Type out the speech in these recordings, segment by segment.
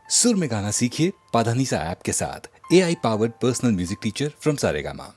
सुर में गाना सीखिए पाधानीसा ऐप के साथ। AI powered personal music teacher from Saregama.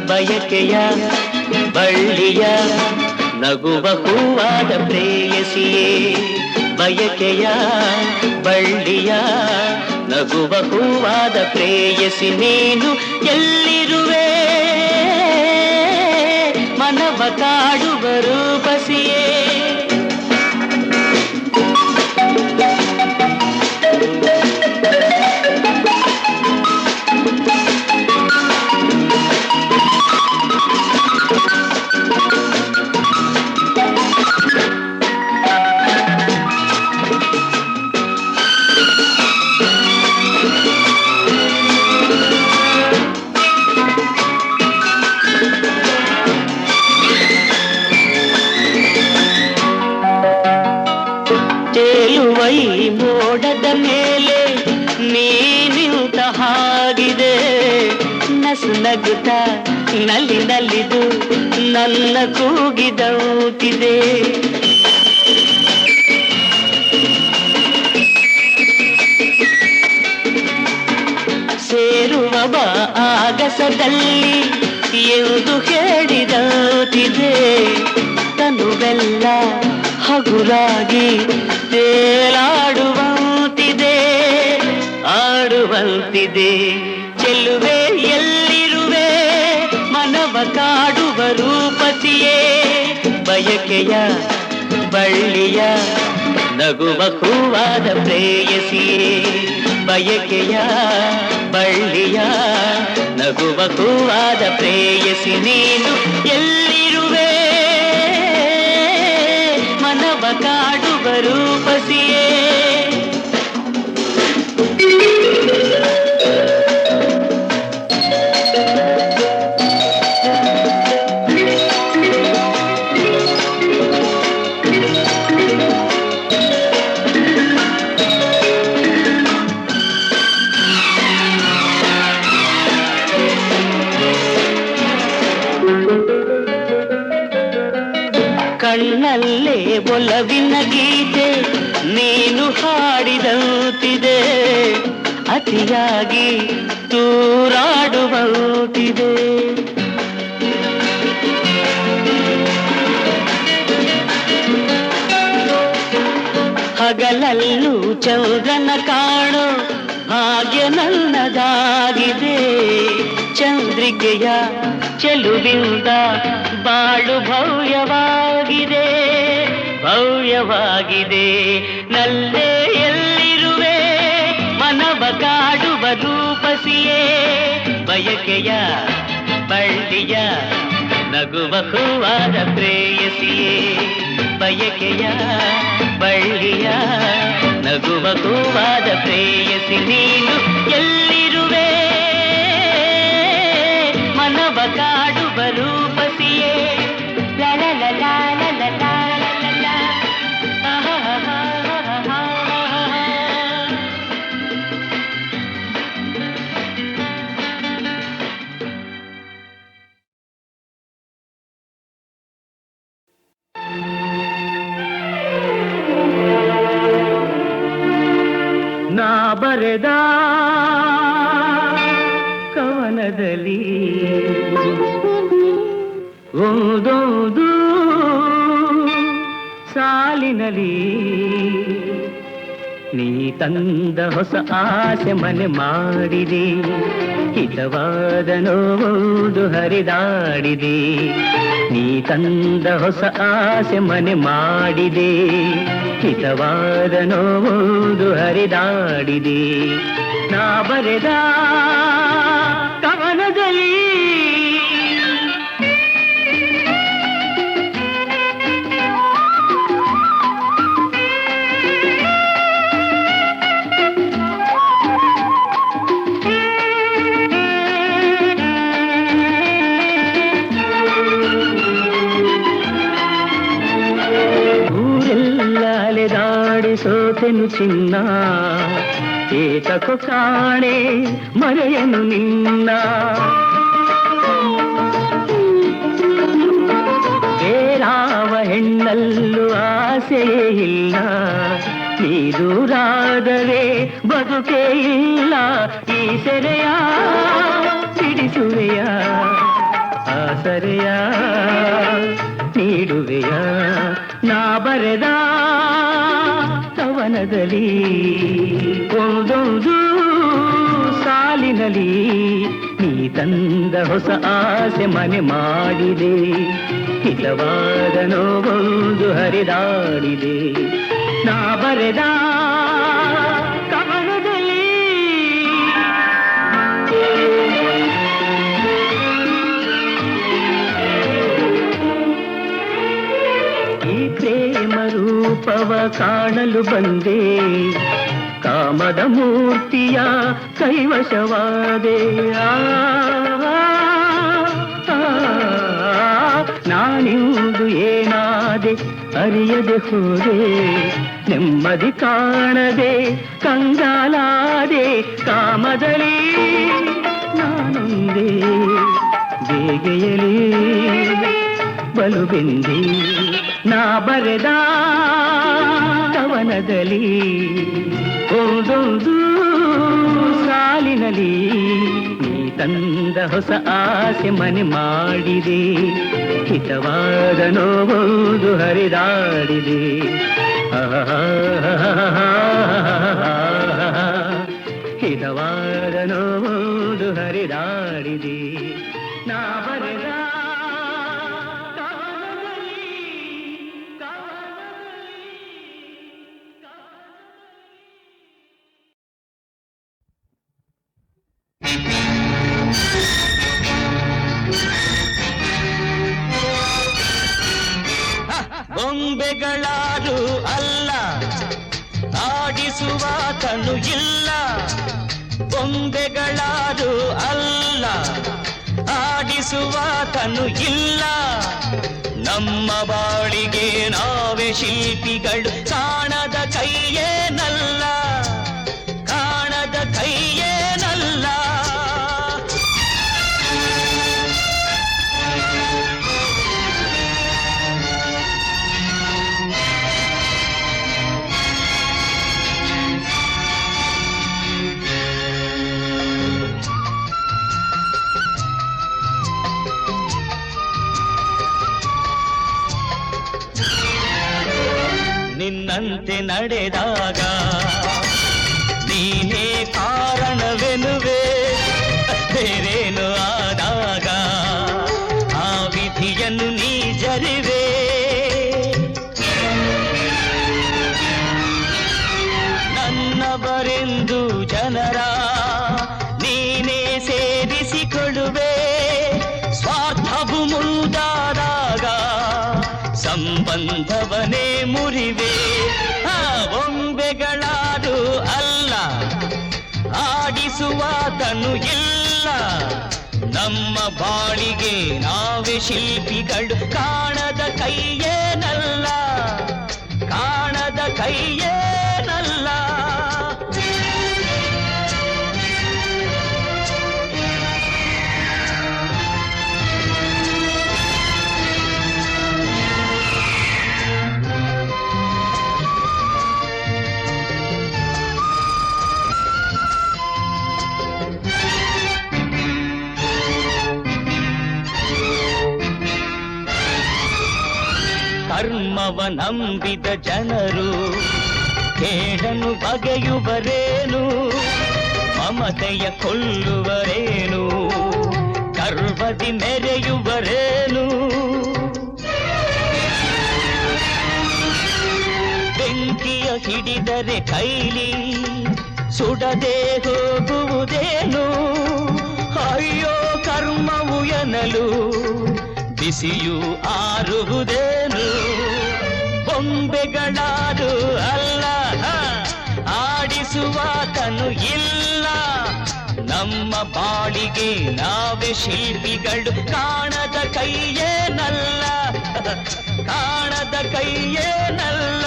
ಬಯಕೆಯ ಬಳ್ಳಿಯ ನಗುವ ಹೂವಾದ ಪ್ರೇಯಸಿಯೇ, ಬಯಕೆಯ ಬಳ್ಳಿಯ ನಗುವ ಹೂವಾದ ಪ್ರೇಯಸಿ ನೀನು ಎಲ್ಲಿರುವೆ, ಮನವ ಕಾಡುವ ರೂಪಸಿಯೇ. ಮೋಡದ ಮೇಲೆ ನೀನಿಂತ ಹಾಗಿದೆ, ನಸು ನಗುತ್ತ ನಲ್ಲಿ ನಲ್ಲಿದು ನನ್ನ ಕೂಗಿದೌತಿದೆ. ಸೇರುವ ಬಾ ಆಗಸದಲ್ಲಿ ಎಂದು ಹೇಳಿದೌತಿದೆ. ತನುವೆಲ್ಲ ಹಗುರಾಗಿ ತೇಲಾಡುವಂತಿದೆ, ಆಡುವಂತಿದೆ. ಚೆಲ್ಲುವೆ ಎಲ್ಲಿರುವೆ, ಮನವ ಕಾಡುವ ರೂಪಸಿಯೇ, ಬಯಕೆಯ ಬಳ್ಳಿಯ ನಗುವ ಹೂವಾದ ಪ್ರೇಯಸಿಯೇ, ಬಯಕೆಯ ಬಳ್ಳಿಯ ನಗುವ ಹೂವಾದ ಪ್ರೇಯಸಿ ನೀನು ಎಲ್ಲಿರುವೆ, ಮನವ ಕಾಡುವ ರೂಪಸಿಯೇ. ಕಣ್ಣಲ್ಲೇ ಒಲವಿನ ಗೀತೆ ನೀನು ಹಾಡಿದಂತಿದೆ, ಅತಿಯಾಗಿ ತೂರಾಡುವಂತಿದೆ. ಹಗಲಲ್ಲೂ ಚಂದ್ರನ ಕಾಣೋ ಭಾಗ್ಯ ನನ್ನದಾಗಿದೆ, ಚಂದ್ರಿಕೆಯ ಚೆಲುವಿಂದ ಬಾಳು ಭವ್ಯವಾಗಿದೆ, ಭವ್ಯವಾಗಿದೆ. ನಲ್ಲೇ ಎಲ್ಲಿರುವೆ, ಮನವ ಕಾಡುವ ರೂಪಸಿಯೇ, ಬಯಕೆಯ ಬಳ್ಳಿಯ ನಗುವ ಹೂವಾದ ಪ್ರೇಯಸಿಯೇ, ಬಯಕೆಯ ಬಳ್ಳಿಯ ನಗುವ ಹೂವಾದ ಪ್ರೇಯಸಿ ನೀನು ಎಲ್ಲಿರುವೆ, ಮನವ ಕಾಡುವ ರೂಪಸಿಯೇ. ನಾ ಬರೆದ ಕವನದಲ್ಲಿ ಓದೋದು ಸಾಲಿನಲ್ಲಿ ನೀ ತಂದ ಹೊಸ ಆಸೆ ಮನೆ ಮಾಡಿದೆ, ಹಿತವಾದ ನೋವುದು ಹರಿದಾಡಿದೆ. ನೀ ತಂದ ಹೊಸ ಆಸೆ ಮನೆ ಮಾಡಿದೆ, ಹಿತವಾದ ನೋವುದು ಹರಿದಾಡಿದೆ. ನಾ ಬರೆದ ಕವನದಲ್ಲಿ ಕಾದೆನು ಚಿನ್ನ ಏತಕೋ ಕಾಣೆ ಮರೆಯನು ನಿನ್ನ. ಬೇರಾವ ಹೆಣ್ಣಲ್ಲೂ ಆಸೆಯೇ ಇಲ್ಲ, ನೀ ದೂರಾದರೆ ಬದುಕೇ ಇಲ್ಲ. ಈ ಸೆರೆಯ ಬಿಡಿಸುವೆಯ, ಆಸರೆಯ ನೀಡುವೆಯ. ನಾ ಬರೆದ ಕವನದಲ್ಲಿ ಒಂದೊಂದು ಸಾಲಿನಲ್ಲಿ ನೀ ತಂದ ಹೊಸ ಆಸೆ ಮನೆ ಮಾಡಿದೆ. ಹಿತವಾದ ನೋವೊಂದು ಹರಿದಾಡಿದೆ. ನಾ ಬರೆದ ಕವನದಲ್ಲಿ ಈ ಪ್ರೇಮ ರೂಪವ ಕಾಣಲು ಬಂದೆ, ಕಾಮದ ಮೂರ್ತಿಯ ಕೈವಶವಾದೆ. ನಾನಿಂದು ಏನಾದೆ ಅರಿಯದೆ ಹೋದೆ, ನೆಮ್ಮದಿ ಕಾಣದೆ ಕಂಗಾಲಾದೆ. ಕಾಮದಲ್ಲಿ ನಾನೊಂದೇ ಬೇಗೆಯಲಿ ಬಲು ಬೆಂದೆ. ನಾ ಬರೆದ ಕವನದಲ್ಲಿ ಒಂದೊಂದು ಸಾಲಿನಲ್ಲಿ ನೀ ತಂದ ಹೊಸ ಆಸೆ ಮನೆ ಮಾಡಿದೆ. ಹಿತವಾದ ನೋವೊಂದು ಹರಿದಾಡಿದೆ. ಹಿತವಾದ ನೋವೊಂದು ಹರಿದಾಡಿದೆ. ನಾ ಬರೆದ ಬೊಂಬೆಗಳಾರು ಅಲ್ಲ, ಆಡಿಸುವ ಕಣ್ಣು ಇಲ್ಲ. ಬೊಂಬೆಗಳಾರು ಅಲ್ಲ, ಆಡಿಸುವ ಕಣ್ಣು ಇಲ್ಲ. ನಮ್ಮ ಬಾಳಿಗೆ ನಾವೇ ಶಿಲ್ಪಿಗಳು. ಕಾಣದ ಕೈಯೇನಲ್ಲ, ಕಾಣದ ಕೈಯೇನಲ್ಲ. ನಿನ್ನಂತೆ ನಡೆದಾಗ ನೀನೇ ಕಾರಣವೆನುವೆ. ಬೇರೇನು ಆದಾಗ ಆ ವಿಧಿಯನ್ನು ನೀ ಜರಿವೆ. ನನ್ನವರೆಂದು ಜನರ ನೀನೇ ಸೇರಿಸಿಕೊಳ್ಳುವೆ. ಸ್ವಾರ್ಥವು ಮುಂದಾದಾಗ ಸಂಬಂಧವನೇ ಮುರಿವೆ. ಬೊಂಬೆಗಳಾರು ಅಲ್ಲ, ಆಡಿಸುವಾತನು ಇಲ್ಲ. ನಮ್ಮ ಬಾಳಿಗೆ ನಾವೇ ಶಿಲ್ಪಿಗಳು. ಕಾಣದ ಕೈಯೇನಲ್ಲ, ಕಾಣದ ಕೈಯೇನಲ್ಲ. ಕರ್ಮವ ನಂಬಿದ ಜನರು ಕೇಡನ್ನು ಬಗೆಯುವರೇನು, ಮಮತೆಯ ಕೊಲ್ಲುವರೇನು, ಗರ್ವದಿ ಮೆರೆಯುವರೇನು. ಬೆಂಕಿಯ ಹಿಡಿದರೆ ಕೈಲಿ ಸುಡದೆ ಹೋಗುವುದೇನು. ಅಯ್ಯೋ ಕರ್ಮವು ಎನ್ನಲು ಬಿಸಿಯು ಆರುವುದೇನು. ಬೊಂಬೆಗಳಾರು ಅಲ್ಲ, ಆಡಿಸುವಾತನು ಇಲ್ಲ. ನಮ್ಮ ಬಾಳಿಗೆ ನಾವೇ ಶಿಲ್ಪಿಗಳು. ಕಾಣದ ಕೈಯೇನಲ್ಲ, ಕಾಣದ ಕೈಯೇನಲ್ಲ,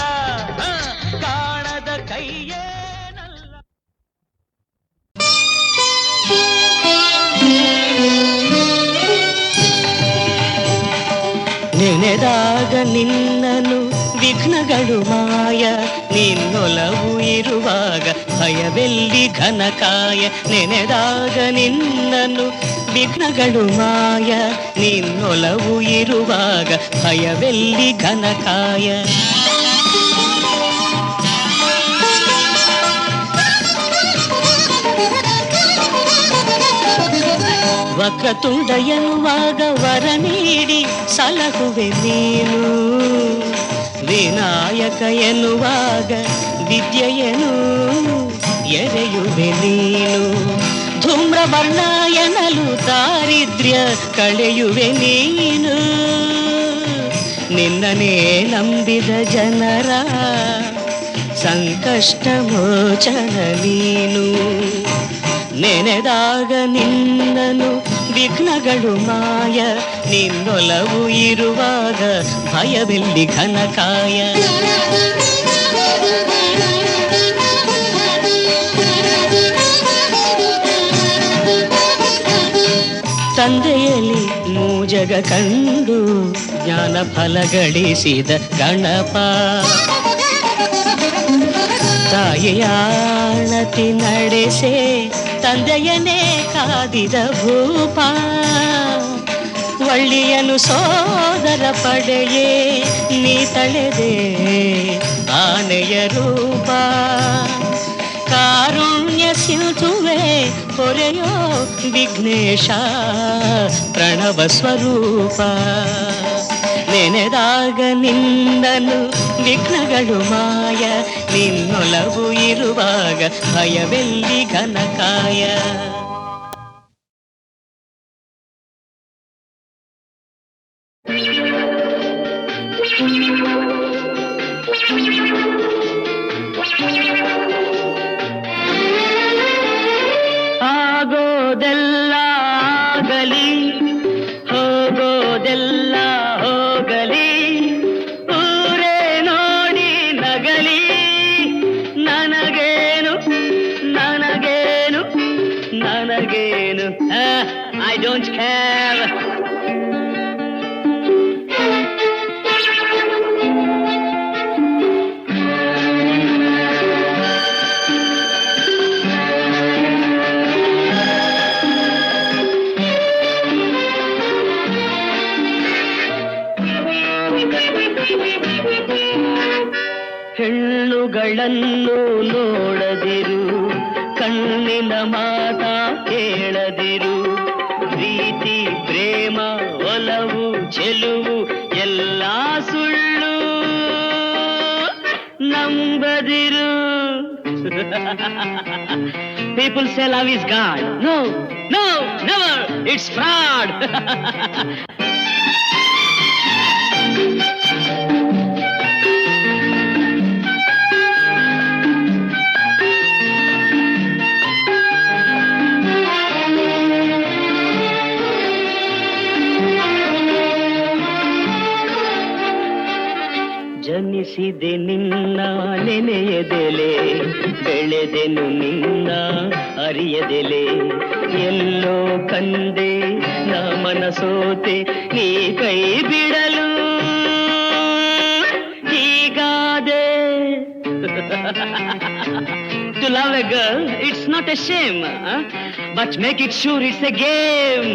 ಕಾಣದ ಕೈ ನಿನ್ನನು ವಿಘ್ನಗಳು ಮಾಯ, ನಿನ್ನೊಲವು ಇರುವಾಗ ಭಯವೆಲ್ಲಿ ಘನಕಾಯ. ನೆನೆದಾಗ ನಿನ್ನನು ವಿಘ್ನಗಳು ಮಾಯ, ನಿನ್ನೊಲವು ಇರುವಾಗ ಭಯವೆಲ್ಲಿ ಘನಕಾಯ. ವಕ್ರತುಂಡ ಎನ್ನುವಾಗ ವರ ನೀಡಿ ಸಲಹುವೆ ನೀನು, ವಿನಾಯಕ ಎನ್ನುವಾಗ ವಿದ್ಯೆಯನು ಎರೆಯುವೆ ನೀನು. ಧೂಮ್ರವರ್ಣ ಎನ್ನಲು ದಾರಿದ್ರ್ಯ ಕಳೆಯುವೆ ನೀನು, ನಿನ್ನನೇ ನಂಬಿದ ಜನರ ಸಂಕಷ್ಟ ಮೋಚನ ನೀನು. ನೆನೆದಾಗ ನಿನ್ನನು ವಿಘ್ನಗಳು ಮಾಯ, ನಿನ್ನೊಲವು ಇರುವಾಗ ಭಯವೆಲ್ಲಿ ಘನಕಾಯ. ತಂದೆಯಲ್ಲಿ ಮೂಜಗ ಕಂಡು ಜ್ಞಾನ ಫಲ ಗಳಿಸಿದ ಗಣಪ, ತಾಯಿಯಾಣತಿ ನಡೆಸೆ ತಂದೆಯನೇ ಕಾದಿದ ಭೂಪ. ಒಳ್ಳಿಯನು ಸೋದರ ಪಡೆಯೇ ನೀ ತಳೆದೆ ಆನೆಯ ರೂಪ. ಕಾರುಣ್ಯ ಸಿಂಧುವೆ ಹೊರೆಯೋ ವಿಘ್ನೇಶ ಪ್ರಣವ ಸ್ವರೂಪ. ನೆನೆದಾಗ ನಿನ್ನನು ವಿಘ್ನಗಳು ಮಾಯ, ನಿನ್ನೊಲವು ಇರುವಾಗ ಭಯವೆಲ್ಲಿ ಘನಕಾಯ. ಆಗೋದೆಲ್ಲ ಆಗಲಿ, ಹೋಗೋದೆಲ್ಲ ಹೋಗಲಿ, ಊರೇ ನೋಡಿ ನಗಲಿ, ನನಗೇನು ನನಗೇನು ನನಗೇನು. I don't care. ಹೆಣ್ಣುಗಳನ್ನು ನೋಡದಿರು, ಕಣ್ಣಿನ ಮಾತ ಕೇಳದಿರು. ಪ್ರೀತಿ ಪ್ರೇಮ ಒಲವು ಚೆಲುವು ಎಲ್ಲ ಸುಳ್ಳು ನಂಬದಿರು. People say love is God. No, no, never. It's fraud. ಜನಿಸಿದೆ ನಿನ್ನ ನೆನೆಯದೆಲೆ, ಬೆಳೆದೆನು ನಿನ್ನ ಅರಿಯದೆಲೆ. ಎಲ್ಲೋ ಕಂದೆ ನಾ ಮನಸೋತೆ ನೀ ಕೈ ಬಿಡಲು ಹೀಗಾದೆ. To love a girl, it's not a shame, but make it sure it's a game.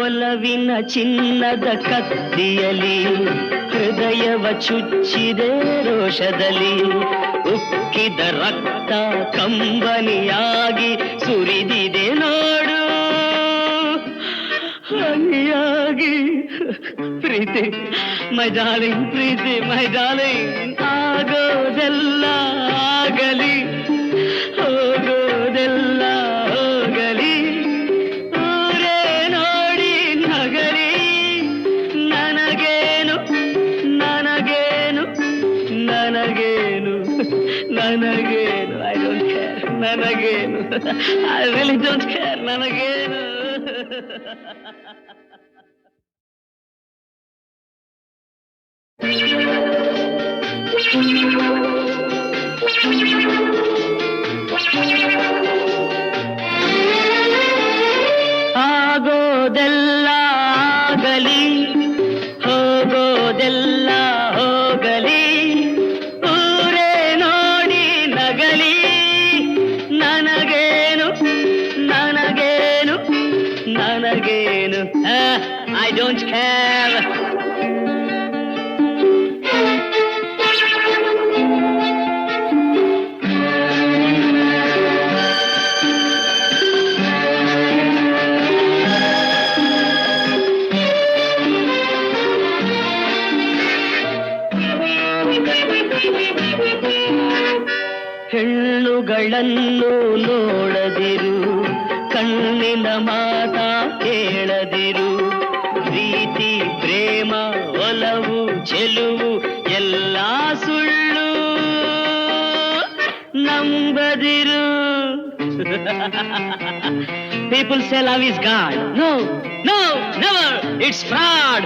ಒಲವಿನ ಚಿನ್ನದ ಕತ್ತಿಯಲಿ ಹೃದಯವ ಚುಚ್ಚಿದೆ ರೋಷದಲ್ಲಿ. ಉಕ್ಕಿದ ರಕ್ತ ಕಂಬನಿಯಾಗಿ ಸುರಿದಿದೆ ನೋಡು ಹನಿಯಾಗಿ. ಪ್ರೀತಿ my darling, Preethi my darling. ಆಗೋದೆಲ್ಲ ಆಗಲಿ, ಹೋಗೋದೆಲ್ಲ ಹೋಗಲಿ, ಊರೇ ನೋಡಿ ನಗಲಿ, ನನಗೇನು ನನಗೇನು ನನಗೇನು ನನಗೇನು. I don't care. ನನಗೆ ನನಗೇನು. I really don't care, ನನಗೇನು. ಆಗೋದೆಲ್ಲ ಆಗಲಿ, ಹೋಗೋದೆಲ್ಲ ಹೋಗಲಿ, ಊರೇ ನೋಡಿ ನಗಲಿ, ನನಗೇನು ನನಗೇನು ನನಗೇನು. I don't care. ಹೆಣ್ಣುಗಳನ್ನು ನೋಡದಿರು, ಕಣ್ಣಿನ ಮಾತ ಕೇಳದಿರು, ಪ್ರೀತಿ ಪ್ರೇಮ ಒಲವು ಚೆಲುವು ಎಲ್ಲ ಸುಳ್ಳು ನಂಬದಿರು. People say love is God. No, no, never. It's fraud.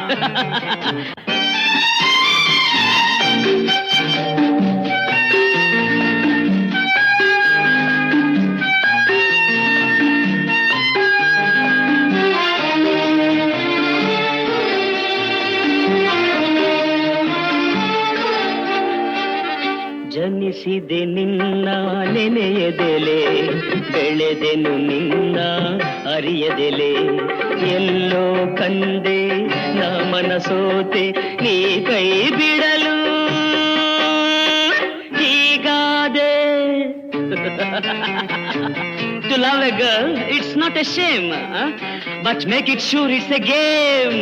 ಜನಿಸಿದೆ ನಿನ್ನ ನೆನೆಯದೆಲೆ, ಬೆಳೆದೆನು ನಿನ್ನ ಅರಿಯದೆಲೆ, ಎಲ್ಲೋ ಕಂದೆ ನಾ ಮನಸೋತೆ ನೀ ಕೈ ಬಿಡಲು ಹೀಗಾದೆ. To love a girl, it's not a shame, but make it sure it's a game.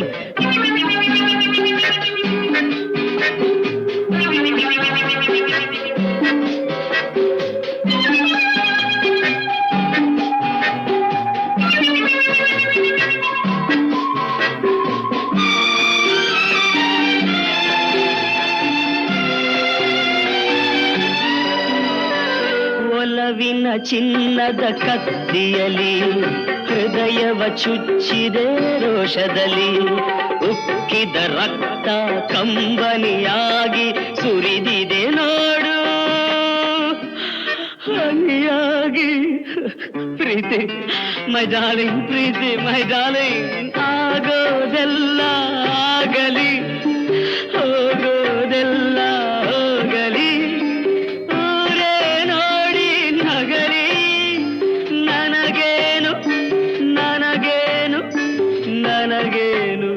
ಒಲವಿನ ಚಿನ್ನದ ಕತ್ತಿಯಲಿ ಹೃದಯವ ಚುಚ್ಚಿದೆ ರೋಷದಲ್ಲಿ, ಉಕ್ಕಿದ ರಕ್ತ ಕಂಬನಿಯಾಗಿ ಸುರಿದಿದೆ ನೋಡು ಹನಿಯಾಗಿ. ಪ್ರೀತಿ my darling, Preethi my darling, ಆಗೋದೆಲ್ಲ ಆಗಲಿ, ಹೋಗೋದೆಲ್ಲ ಹೋಗಲಿ, ಊರೇ ನೋಡಿ ನಗಲಿ, ನನಗೇನು ನನಗೇನು ನನಗೇನು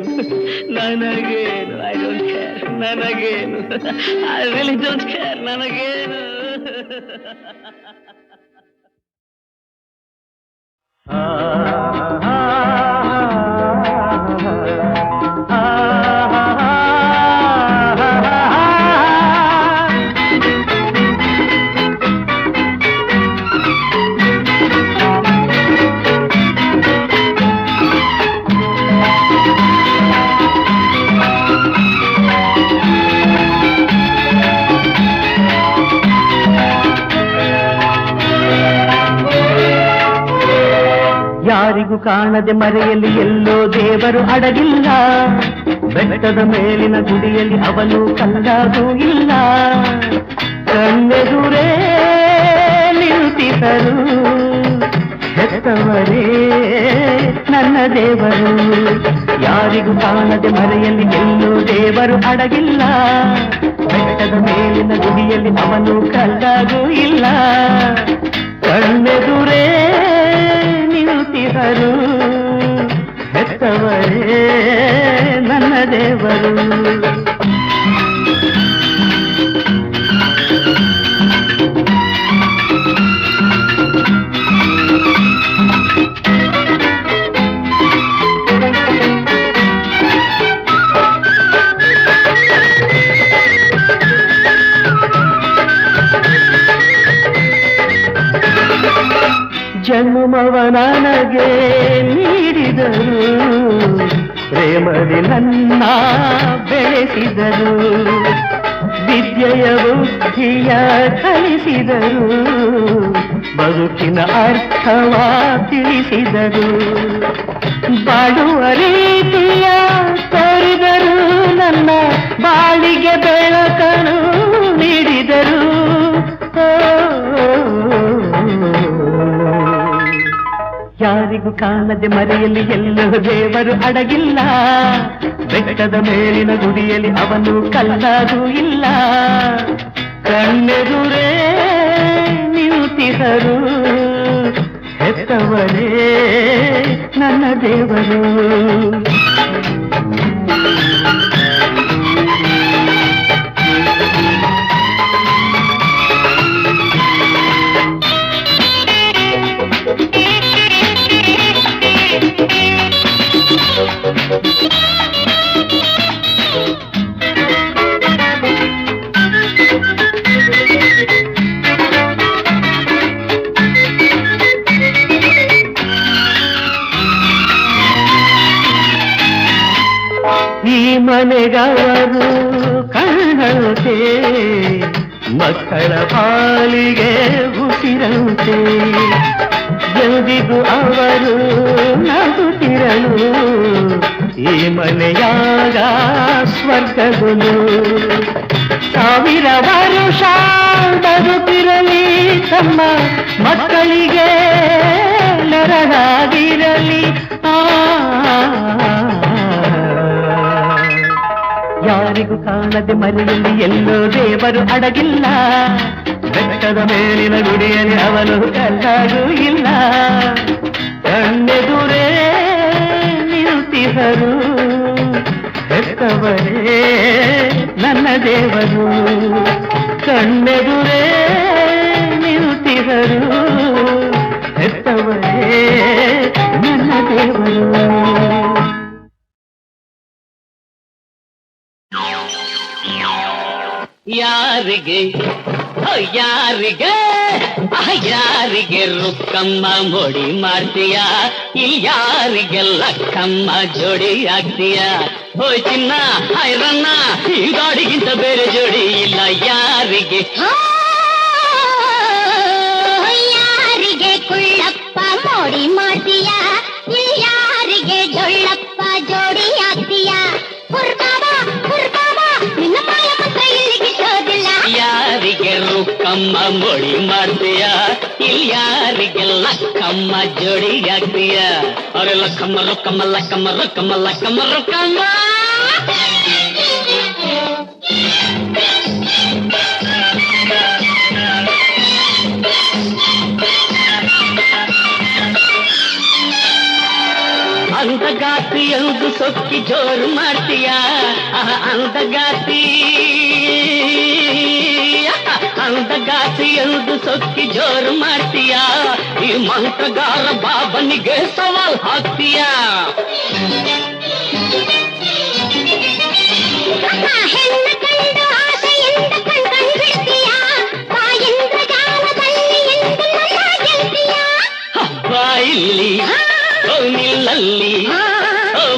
ನನಗೇನು. ಐ ಡೋಂಟ್ ಕೇರ್, ನನಗೇನು. ಐ ರಿಯಲಿ ಡೋಂಟ್ ಕೇರ್, ನನಗೇನು. ಯಾರಿಗೂ ಕಾಣದೆ ಮರೆಯಲ್ಲಿ ಎಲ್ಲೋ ದೇವರು ಅಡಗಿಲ್ಲ, ಬೆಟ್ಟದ ಮೇಲಿನ ಗುಡಿಯಲ್ಲಿ ಅವನು ಕಲ್ಲಾಗೂ ಇಲ್ಲ, ಕಣ್ಣೆದುರೇ ನಿಂತಿದ್ದರು ಹೆತ್ತವರೇ ನನ್ನ ದೇವರು. ಯಾರಿಗೂ ಕಾಣದೆ ಮರೆಯಲ್ಲಿ ಎಲ್ಲೋ ದೇವರು ಅಡಗಿಲ್ಲ, ಬೆಟ್ಟದ ಮೇಲಿನ ಗುಡಿಯಲ್ಲಿ ಅವನು ಕಲ್ಲಾಗೂ ಇಲ್ಲ, ಕಣ್ಣೆದುರೇ ನಿಂತಿದ್ದರು ಹೆತ್ತವರೇ ನನ್ನ ದೇವರು. ಜನ್ಮವ ನನಗೆ ನೀಡಿದರು, ಪ್ರೇಮದಿ ನನ್ನ ಬೆಳೆಸಿದರು, ವಿದ್ಯೆಯ ಬುದ್ಧಿಯ ಕಲಿಸಿದರು, ಬದುಕಿನ ಅರ್ಥವ ತಿಳಿಸಿದರು. ಬಾಳುವ ರೀತಿಯ ತೋರಿದರು, ನನ್ನ ಬಾಳಿಗೆ ಬೆಳಕನ್ನು ನೀಡಿದರು. ಯಾರಿಗೂ ಕಾಣದೆ ಮರೆಯಲ್ಲಿ ಎಲ್ಲೋ ದೇವರು ಅಡಗಿಲ್ಲ, ಬೆಟ್ಟದ ಮೇಲಿನ ಗುಡಿಯಲ್ಲಿ ಅವನು ಕಲ್ಲಾಗೂ ಇಲ್ಲ. ಕಣ್ಣೆದುರೇ ನಿಂತಿದರು, ಹೆತ್ತವರೇ ನನ್ನ ದೇವರು. ಈ ಮನೆಗವರು ಕಣ್ಣಂತೆ, ಮಕ್ಕಳ ಪಾಲಿಗೆ ಉಸಿರಂತೆ. ಎಂದಿಗೂ ಅವರು ನಗುತ್ತಿರಲು, ಈ ಮನೆಯಾಗ ಸ್ವರ್ಗಗಳು. ಸಾವಿರ ವರುಷ ಬದುಕಿರಲಿ, ತಮ್ಮ ಮಕ್ಕಳಿಗೆ ನೆರಳಾಗಿರಲಿ. ಯಾರಿಗೂ ಕಾಣದೆ ಮರೆಯಲ್ಲಿ ಎಲ್ಲೋ ದೇವರು ಅಡಗಿಲ್ಲ, ಬೆಟ್ಟದ ಮೇಲಿನ ಗುಡಿಯಲ್ಲಿ ಅವನು ಕಲ್ಲಾಗೂ ಇಲ್ಲ. ಕಣ್ಣೆದುರೇ ನಿಂತಿಹರು, ಹೆತ್ತವರೇ ನನ್ನ ದೇವರು. ಕಣ್ಣೆದುರೇ ನಿಂತಿಹರು, ಹೆತ್ತವರೇ ನನ್ನ ದೇವರು. ಯಾರಿಗೆ ಯಾರಿಗೆ ಯಾರಿಗೆ ರುಕ್ಕಮ್ಮ ಮೋಡಿ ಮಾಡ್ತೀಯ, ಇಲ್ಲಿ ಯಾರಿಗೆ ಲಕ್ಕಮ್ಮ ಜೋಡಿ ಆಗ್ತೀಯ. ಹೋಯ್ ಚಿನ್ನ ಐರನ್ನ, ಈ ಗಾಡಿಗಿಂತ ಬೇರೆ ಜೋಡಿ ಇಲ್ಲ. ಯಾರಿಗೆ ಯಾರಿಗೆ ಕುಳ್ಳಪ್ಪ ಮೋಡಿ ಮಾಡ್ತೀಯ, ಇಲ್ಲಿ ಯಾರಿಗೆ ಜೊಳ್ಳಪ್ಪ ಜೋಡಿ ಆಗ್ತೀಯ. ನಿನ್ನ ಮಾಯ ಮಂತ್ರ ಇಲ್ಲಿಗೆ ಶೋಧಿಲ್ಲ. ಯಾರಿಗೆ ರುಕ್ಕಮ್ಮ ಮೋಡಿ ಮಾಡ್ತೀಯ, ಇಲ್ಲಿ ಯಾರಿಗೆ ಲಕ್ಕಮ್ಮ ಜೋಡಿ ಆಗ್ತೀಯ. ಅವ್ರೆ ಲಕ್ಕಮ್ಮ ರೊಕ್ಕಮ್ಮ ಲಕ್ಕಮ್ಮ ರೊಕ್ಕಮ್ಮ ಲಕ್ಕಮ್ಮ ರೊಕ್ಕಮ್ಮ. ಅಂದಗಾತಿ ಎಂದು ಸೊಕ್ಕಿ ಜೋರು ಮಾಡ್ತೀಯ, ಅಂದಗಾತಿ ಅಂದಗಾತಿ ಎಂದು ಸೊಕ್ಕಿ ಜೋರು ಮಾಡ್ತೀಯ. ಈ ಮಂತ್ರಗಾರ ಬಾಬನಿಗೆ ಸವಾಲ್ ಹಾಕ್ತೀಯ. ಹೆಣ್ಣ ಕಂಡು ಆಸೆಯಿಂದ ಕಣ್ಕಂಡು ಬಿಡ್ತೀಯ, ಬಾಯಿಂದ ಜಾಲದಲ್ಲಿ ಎಂದು ನನ್ನ ಗೆಲ್ತೀಯ. ಬಾಯಿಲ್ಲಿ ನಿಲ್ಲಲ್ಲಿ,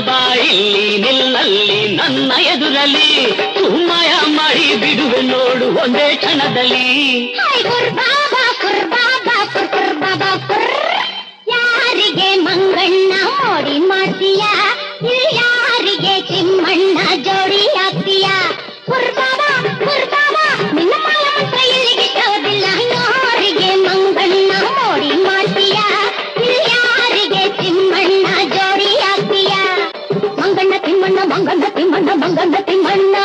ಬಾಯಿಲ್ಲಿ ನಿಲ್ಲಲ್ಲಿ, ನನ್ನ ಎದುರಲ್ಲಿ ಸುಮ್ಮಯ ಮಾಡಿ ಬಿಡುವೆ ನೋಡು ಒಂದೇ ಕ್ಷಣದಲ್ಲಿ. ಯಾರಿಗೆ ಮಂಗಣ್ಣ ಮೋಡಿ ಮಾಡ್ತೀಯ, ಇಲ್ಲಿ ಯಾರಿಗೆ ತಿಮ್ಮಣ್ಣ ಜೋಡಿ ಆಗ್ತೀಯ. ನಿನ್ನ ಮಾಯ ಮಂತ್ರ ಇಲ್ಲಿಗೆ ಶೋಧಿಲ್ಲ. ಯಾರಿಗೆ ಮಂಗಣ್ಣ ಮೋಡಿ ಮಾಡ್ತೀಯ, ಇಲ್ಲಿ ಯಾರಿಗೆ ತಿಮ್ಮಣ್ಣ ಜೋಡಿ ಆಗ್ತೀಯ. ಮಂಗಣ್ಣ ತಿಮ್ಮಣ್ಣ ಮಂಗಣ್ಣ ತಿಮ್ಮಣ್ಣ ಮಂಗಣ್ಣ ತಿಮ್ಮಣ್ಣ.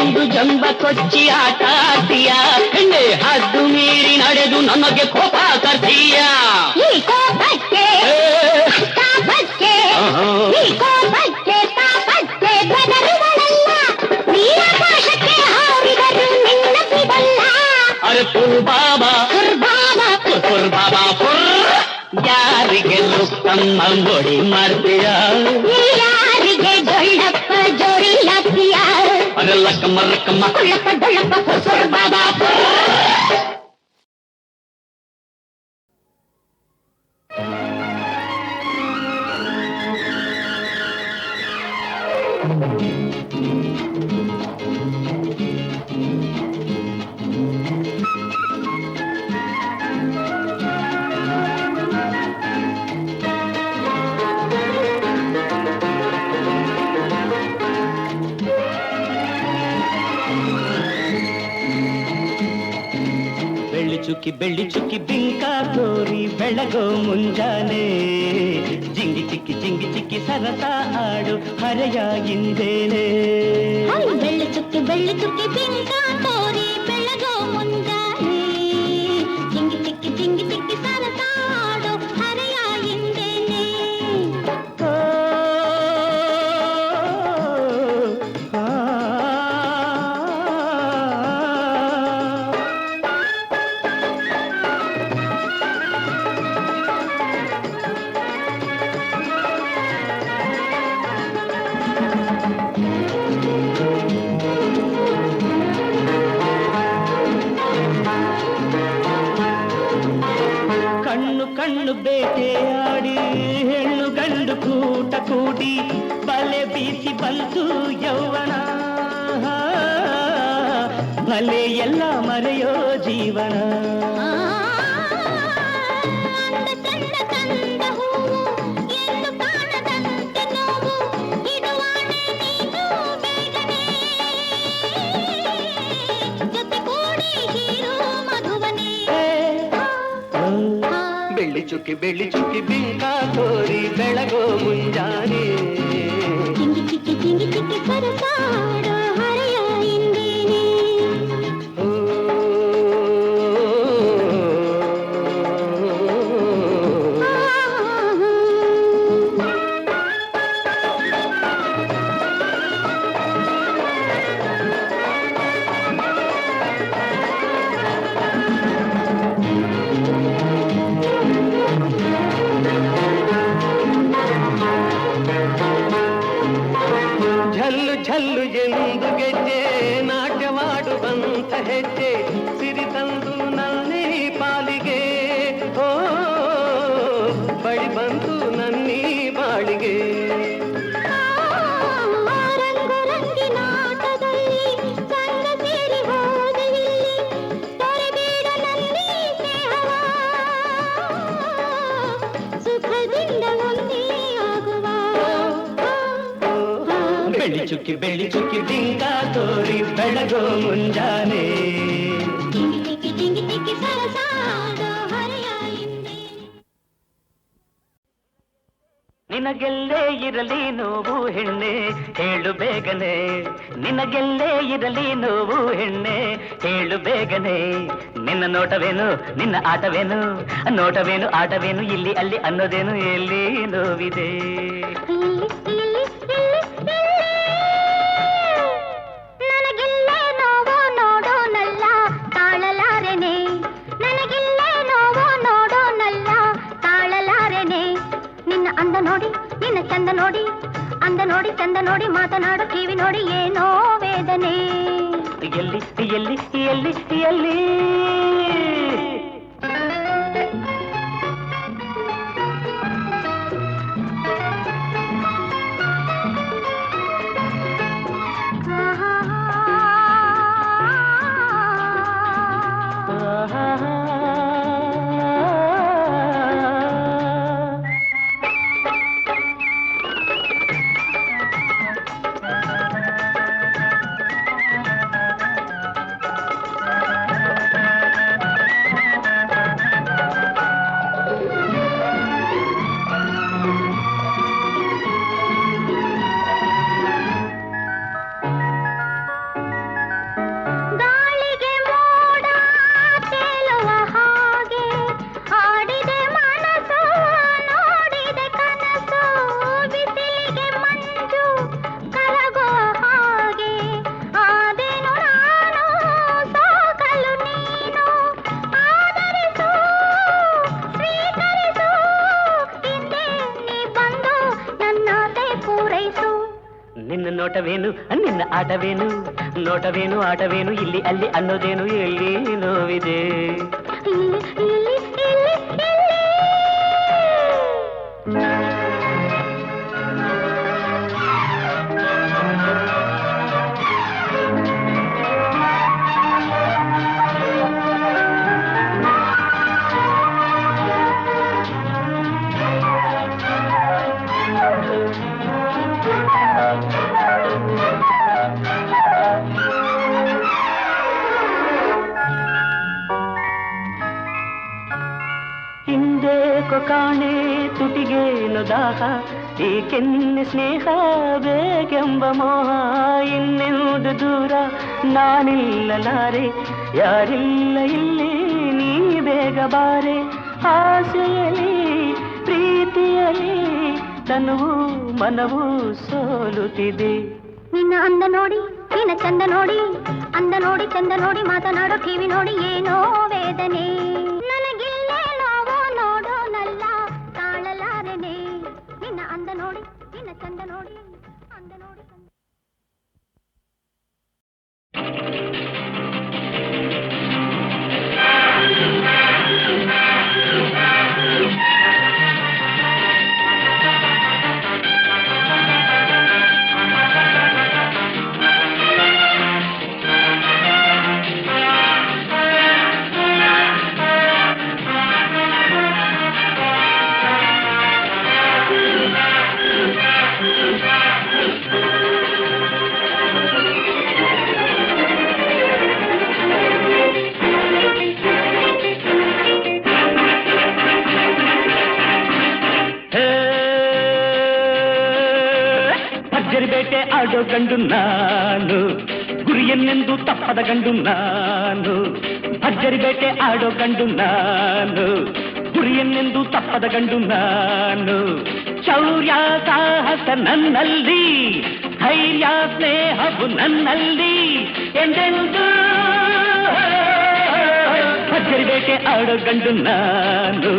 ಎಂದು ಜಂಬ ಕೊಚ್ಚಿ ಆಟ ಆಡ್ತೀಯ, ಹೆಣ್ಣೆ ಹದ್ದು ಮೀರಿ ನಡೆದು ನಮಗೆ ಕೋಪ ತರ್ತೀಯ. ಈ ಕೋಪಕ್ಕೆ ತಾಪಕ್ಕೆ, ಈ ಕೋಪಕ್ಕೆ ತಾಪಕ್ಕೆ ಬೆದರುಗಳಲ್ಲ, ನೀ ಆಕಾಶಕ್ಕೆ ಹಾರಿದರು ನಿನ್ನ ಬಿಡಲ್ಲ. ಅರೆ ಯಾರಿಗೆ ರುಕ್ಕಮ್ಮ ಮೋಡಿ ಮಾಡ್ತೀಯ ಯಾರಿಗೆ ಡೊಳ್ಳಪ್ಪ ಜೋಡಿ ಹಾಕ್ತೀಯ ಅರೆ ಲಕ್ಕಮ್ಮ ರಕ್ಕಮ್ಮ ಡೊಳ್ಳಪ್ಪ ಡೊಳ್ಳಪ್ಪ ಕುಸುರ್ ಬಾಬಾ ಬೆಳ್ಳಿ ಚುಕ್ಕಿ ಬಿಂಕ ತೋರಿ ಬೆಳಗೋ ಮುಂಜಾನೆ ಜಿಂಗಿ ಚಿಕ್ಕಿ ಸರಸ ಆಡು ಹರೆಯ ಹಿಂದೇನೆ ಬೆಳ್ಳಿ ಚುಕ್ಕಿ ಬಿಂಕ ತೋರಿ ಬೆಳಗೋ ಮುಂಜಾನೆ ಜಿಂಗಿ ಚಿಕ್ಕಿ ಸರಸ ಆಡು ಹರೆಯ ಹಿಂದೇನೆ ಕಣ್ಣು ಬೇಟೆಯಾಡಿ ಹೆಣ್ಣು ಗಂಡು ಕೂಟ ಕೂಡಿ ಬಲೆ ಬೀಸಿ ಬಂತು ಯೌವನ ಬಲೆ ಎಲ್ಲ ಮರೆಯೋ ಜೀವನ ಬೆಳ್ಳಿ ಚುಕ್ಕಿ ಬಿಂಕ ತೋರಿ ಬೆಳಗೋ ಮುಂಜಾನೆ ಜಿಂಗಿ ಚಿಕ್ಕಿ ಸರಸಾಡೋ ಹರೆಯ ಹಿಂದೇನೆ ಝಲ್ಲು ಎಂದು ಗೆಜ್ಜೆ ನಾಟ್ಯವಾಡುವಂತ ಹೆಜ್ಜೆ ಸಿರಿ ತಂದು ನನ್ನೇ ಪಾಲಿಗೆ ಓ ಬಳಿ ಬಂತು ನನ್ನೀ ಬಾಳಿಗೆ ರಂಗಿನಾಟದಲ್ಲಿ ಸಂಗ ಸೇರಿ ಹೋದಲ್ಲಿ ತೊರೆಬೇಡ ನನ್ನಿ ಸ್ನೇಹವ ಸುಖದಿಂದ ಒಂದೇ ಆಗುವ ಬೆಳ್ಳಿ ಚುಕ್ಕಿ ಬಿಂಕ ತೋರಿ ಬೆಳಗೋ ಮುಂಜಾನೆ ಜಿಂಗಿ ಸರಸಾಡೋ ಹರೆಯ ಹಿಂದೆ ನಿನಗೆಲ್ಲೇ ಇರಲಿ ನೋವು ಹೆಣ್ಣೆ ಹೇಳು ಬೇಗನೆ ನಿನಗೆಲ್ಲೇ ಇರಲಿ ನೋವು ಹೆಣ್ಣೆ ಹೇಳು ಬೇಗನೆ ನಿನ್ನ ನೋಟವೇನು ನಿನ್ನ ಆಟವೇನು ನೋಟವೇನು ಆಟವೇನು ಇಲ್ಲಿ ಅಲ್ಲಿ ಅನ್ನೋದೇನು ಎಲ್ಲಿ ನೋವಿದೆ ನನಗಿಲ್ಲೇ ನೋವು ನೋಡೋನಲ್ಲ ತಾಳಲಾರೆನೆ ನನಗಿಲ್ಲೇ ನೋವು ನೋಡೋನಲ್ಲ ತಾಳಲಾರೆನೆ ನಿನ್ನ ಅಂದ ನೋಡಿ ನಿನ್ನ ಚಂದ ನೋಡಿ ಅಂದ ನೋಡಿ ಚಂದ ನೋಡಿ ಮಾತನಾಡು ಕಿವಿ ನೋಡಿ ಏನೋ ವೇದನೆ ಎಲ್ಲಿ ಎಲ್ಲಿ ಎಲ್ಲಿ ಎಲ್ಲಿ ನೋಟವೇನು ನಿನ್ನ ಆಟವೇನು ನೋಟವೇನು ಆಟವೇನು ಇಲ್ಲಿ ಅಲ್ಲಿ ಅನ್ನೋದೇನು ಎಲ್ಲಿ ನೋವಿದೆ ಹಿಂದೇಕೋ ಕಾಣೆ ತುಟಿಗೇನು ದಾಹ ಏಕೆನ್ನೆ ಸ್ನೇಹ ಬೇಕೆಂಬ ಮೋಹ ಇನ್ನೆಂದು ದೂರ ನಾನಿಲ್ಲಲಾರೆ ಯಾರಿಲ್ಲ ಇಲ್ಲಿ ನೀ ಬೇಗ ಬಾರೆ ಆಸೆಯಲಿ ಪ್ರೀತಿಯಲಿ ತನುವು ಮನವು ಸೋಲುತ್ತಿದೆ ನಿನ್ನ ಅಂದ ನೋಡಿ ನಿನ್ನ ಚಂದ ನೋಡಿ ಅಂದ ನೋಡಿ ಚಂದ ನೋಡಿ ಮಾತನಾಡೋ ಕಿವಿ ನೋಡಿ ಏನೋ ವೇದನೆ ನನಗಿಲ್ಲೇ ನೋವು ನೋಡೋ ನಲ್ಲ ತಾಳಲಾರನೆ ನಿನ್ನ ಅಂದ ನೋಡಿ ನಿನ್ನ ಚಂದ ನೋಡಿ ಅಂದ ನೋಡಿ ಬೇಟೆ ಆಡೋ ಗಂಡು ನಾನು ಗುರಿಯನ್ನೆಂದು ತಪ್ಪದ ಗಂಡು ನಾನು ಭರ್ಜರಿ ಬೇಟೆ ಆಡೋ ಗಂಡು ನಾನು ಗುರಿಯನ್ನೆಂದು ತಪ್ಪದ ಗಂಡು ನಾನು ಶೌರ್ಯ ಸಾಹಸ ನನ್ನಲ್ಲಿ ಧೈರ್ಯ ಸ್ನೇಹವು ನನ್ನಲ್ಲಿ ಎಂದೆಂದು ಭರ್ಜರಿ ಬೇಟೆ ಆಡೋ ಗಂಡು ನಾನು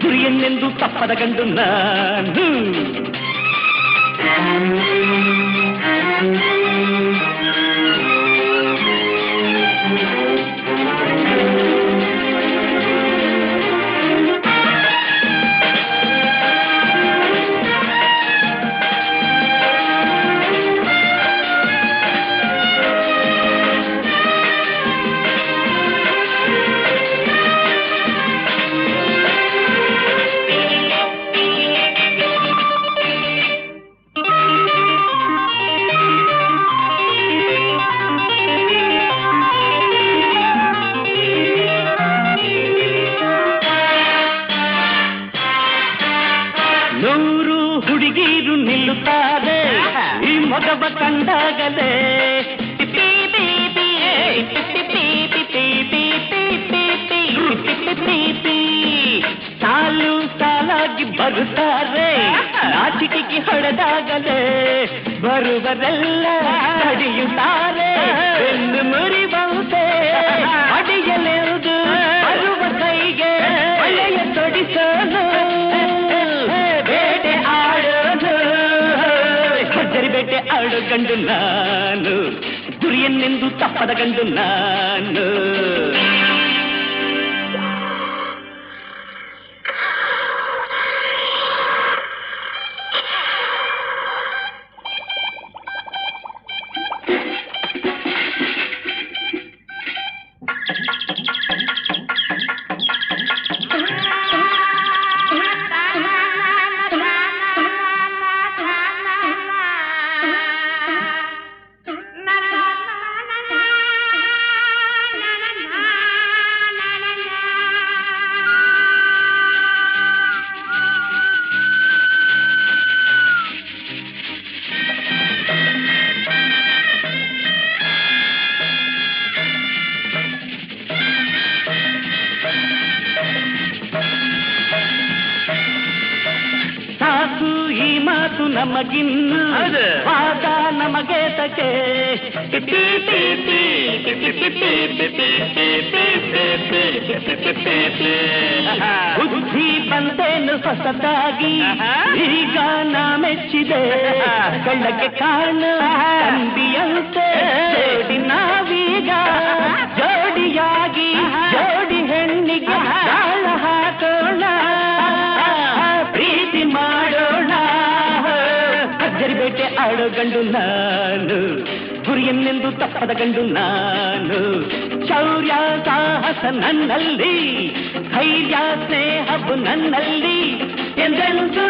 ಗುರಿಯನ್ನೆಂದು ತಪ್ಪದ ಗಂಡು ನಾನು ಕಂಡಾಗಲೇ ಸಾಲು ಸಾಲಾಗಿ ಬರುತ್ತಾರೆ ನಾಚಿಕೆಗೆ ಹೊಡೆದಾಗಲೇ ಬರುವರೆಲ್ಲ ನಡೆಯುತ್ತಾರೆ ಬೆನ್ನು ಮುರಿಬಹುದೇ ಅಡಿಯಲೆವುದು ಬರುವ ಕೈಗೆ ಒಳ್ಳೆಯ ತೊಡಿಸಲು ಬೇಟೆ ಆಡೋದು ಭರ್ಜರಿ ಬೇಟೆ ಆಡೋ ಗಂಡು ನಾನು ಗುರಿಯನ್ನೆಂದು ತಪ್ಪದ ಗಂಡು ನಾನು ನಮಗಿನ್ನು ಆಗ ನಮಗೆ ತಕೆ ಬುದ್ಧಿ ಬಂತೇನು ಹೊಸದಾಗಿ ಈಗ ನಾ ಮೆಚ್ಚಿದೆ ಕಳ್ಳಕ್ಕೆ ಕಾಣ ತಂಬಿಯಂತೆ ಜೋಡಿ ನಾವೀಗ ಜೋಡಿಯಾಗಿ ಜೋಡಿ ಹೆಣ್ಣಿಗೆ ತಾಳ ಹಾಕೋಣ ಪ್ರೀತಿ ಮಾಡೋಣ ಅಜ್ಜರಿ ಬೇಟೆ ಆಡೋ ಗಂಡು ನಾನು ಗುರಿಯನ್ನೆಂದು ತಪ್ಪದ ಗಂಡು ನಾನು ಶೌರ್ಯ ಸಾಹಸ ನನ್ನಲ್ಲಿ ಧೈರ್ಯ ಸ್ನೇಹವು ನನ್ನಲ್ಲಿ ಎಂದೆಂದು